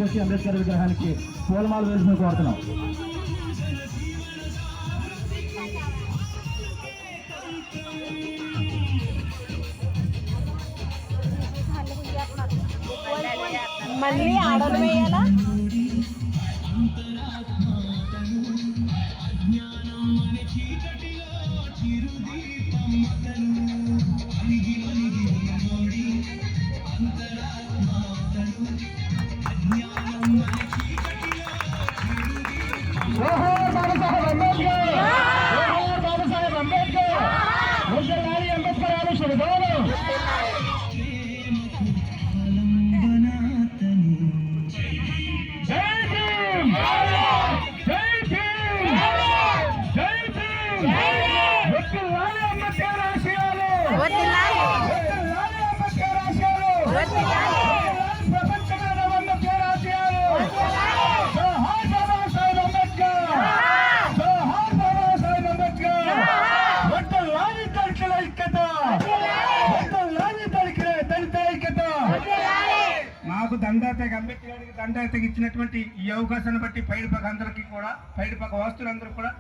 ముందుకు వచ్చి అంబేద్కర్ విగ్రహానికి పూలమాల వేసుకుని కోరుతున్నాం. మళ్ళీ ఆర్డర్ వేయాలా? మాకు దండాతకి అంబేద్కర్ గారికి దండాతకి ఇచ్చినటువంటి ఈ అవకాశాన్ని బట్టి పైడిపక్క అందరికీ కూడా పైడిపక్క వాస్తులందరూ కూడా